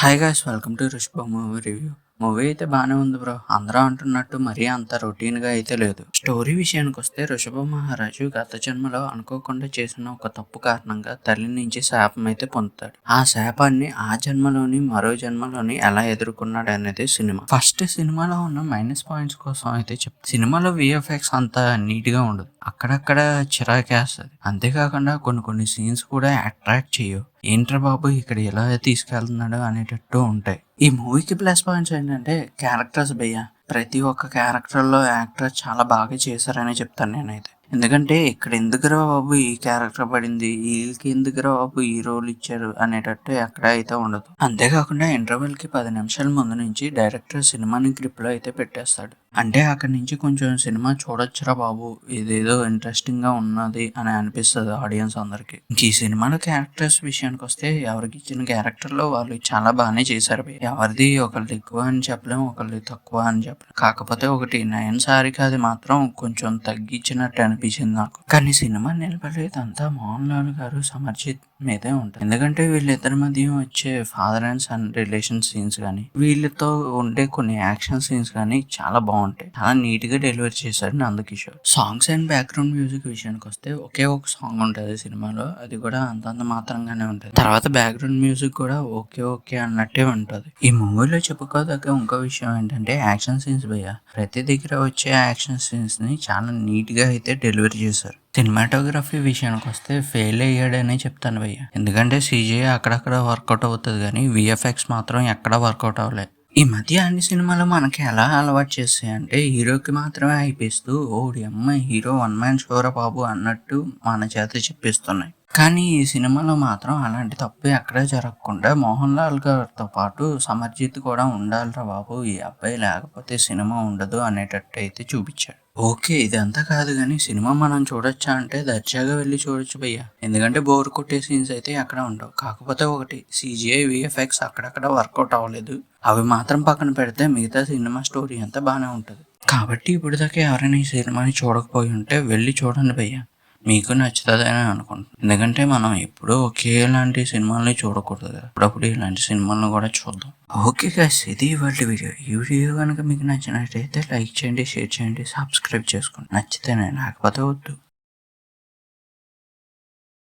Hi guys welcome to Rishaba movie review. Movie అయితే బాగానే ఉంది బ్రో. అందరూ అంటున్నట్టు మరీ అంత రొటీన్గా అయితే లేదు. స్టోరీ విషయానికి వస్తే ఋషభ మహారాజు గత జన్మలో అనుకోకుండా చేసిన ఒక తప్పు కారణంగా తల్లి నుంచి శాపం అయితే పొందుతాడు. ఆ శాపాన్ని ఆ జన్మలోని మరో జన్మలోని ఎలా ఎదుర్కొన్నాడు అనేది సినిమా. ఫస్ట్ సినిమాలో ఉన్న మైనస్ పాయింట్స్ కోసం అయితే సినిమాలో విఎఫ్ఎక్స్ అంత నీట్ గా ఉండదు, అక్కడక్కడ చిరాకేస్తుంది. అంతేకాకుండా కొన్ని సీన్స్ కూడా అట్రాక్ట్ చేయవు. ఏంట్రా బాబు ఇక్కడ ఎలా తీసుకెళ్తున్నాడు అనేటట్టు ఉంటాయి. ఈ మూవీకి ప్లస్ పాయింట్స్ ఏంటంటే క్యారెక్టర్స్ భయ్య. ప్రతి ఒక్క క్యారెక్టర్లో యాక్టర్ చాలా బాగా చేశారని చెప్తాను నేనైతే. ఎందుకంటే ఇక్కడ ఎందుకురా బాబు ఈ క్యారెక్టర్ పడింది, వీళ్ళకి ఎందుకురా బాబు ఈ రోల్ ఇచ్చారు అనేటట్టు ఎక్కడ అయితే ఉండదు. అంతేకాకుండా ఇంటర్వెల్ కి 10 నిమిషాల ముందు నుంచి డైరెక్టర్ సినిమాని గ్రిప్ లో అయితే పెట్టేస్తాడు. అంటే అక్కడి నుంచి కొంచెం సినిమా చూడొచ్చురా బాబు, ఇదేదో ఇంట్రెస్టింగ్ గా ఉన్నది అని అనిపిస్తుంది ఆడియన్స్ అందరికి. ఈ సినిమాలో క్యారెక్టర్స్ విషయానికి వస్తే ఎవరికి ఇచ్చిన క్యారెక్టర్ లో వాళ్ళు చాలా బాగానే చేశారు. ఎవరిది ఒకళ్ళు ఎక్కువ అని చెప్పలేము, ఒకళ్ళు తక్కువ అని చెప్పలేము. కాకపోతే ఒకటి నయన్ సారిక అది మాత్రం కొంచెం తగ్గించినట్టు అనిపించింది నాకు. కానీ సినిమా నిలబడేదంతా మోహన్ లాల్ గారు సమర్జిత్ మీదే ఉంటుంది. ఎందుకంటే వీళ్ళిద్దరి మధ్య వచ్చే father and son relation scenes కానీ, వీళ్ళతో ఉండే కొన్ని యాక్షన్ సీన్స్ కానీ చాలా బాగుంటాయి. చాలా నీట్ గా డెలివరీ చేశారు Nandakishore. Songs and background music విషయానికి వస్తే ఒకే ఒక సాంగ్ ఉంటుంది సినిమాలో, అది కూడా అంతంత మాత్రంగానే ఉంటుంది. తర్వాత బ్యాక్గ్రౌండ్ మ్యూజిక్ కూడా ఓకే అన్నట్టే ఉంటుంది. ఈ మూవీలో చెప్పుకోదగ్గ ఇంకో విషయం ఏంటంటే యాక్షన్ సీన్స్ భయ్య. ప్రతి దగ్గర వచ్చే యాక్షన్ సీన్స్ ని చాలా నీట్ గా అయితే డెలివరీ చేశారు. సినిమాటోగ్రఫీ విషయానికి వస్తే ఫెయిల్ అయ్యాడనే చెప్తాను భయ్య. ఎందుకంటే CGI అక్కడక్కడ వర్కౌట్ అవుతుంది కానీ విఎఫ్ఎక్స్ మాత్రం ఎక్కడా వర్కౌట్ అవ్వలేదు. ఈ మధ్య అన్ని సినిమాలు మనకి ఎలా అలవాటు చేస్తాయంటే హీరోకి మాత్రమే అయిపిస్తూ ఓడి అమ్మాయి హీరో వన్ మ్యాన్ షోరా బాబు అన్నట్టు మన చేత చెప్పిస్తున్నాయి. కానీ ఈ సినిమాలో మాత్రం అలాంటి తప్పు ఎక్కడా జరగకుండా మోహన్ లాల్ గారితో పాటు సమర్జిత్ కూడా ఉండాలిరా బాబు, ఈ అబ్బాయి లేకపోతే సినిమా ఉండదు అనేటట్టు అయితే చూపించాడు. ఓకే ఇదంతా కాదు కానీ సినిమా మనం చూడొచ్చా అంటే దర్జాగా వెళ్ళి చూడొచ్చు భయ్య. ఎందుకంటే బోర్ కొట్టే సీన్స్ అయితే ఎక్కడ ఉండవు. కాకపోతే ఒకటి CGI VFX అక్కడక్కడ వర్కౌట్ అవ్వలేదు. అవి మాత్రం పక్కన పెడితే మిగతా సినిమా స్టోరీ అంతా బాగానే ఉంటుంది. కాబట్టి ఇప్పుడు దాకా ఎవరైనా ఈ సినిమాని చూడకపోయి ఉంటే వెళ్ళి చూడండి భయ్య, మీకు నచ్చుతుందని అనుకుంటున్నాను. ఎందుకంటే మనం ఎప్పుడూ ఒకేలాంటి సినిమాలని చూడకూడదు కదా, అప్పుడప్పుడు ఇలాంటి సినిమాలను కూడా చూద్దాం. ఓకే గైస్, ఇది ఇవాళ వీడియో. ఈ వీడియో కనుక మీకు నచ్చినట్టయితే లైక్ చేయండి, షేర్ చేయండి, సబ్స్క్రైబ్ చేసుకోండి. నచ్చితేనే, లేకపోతే వద్దు.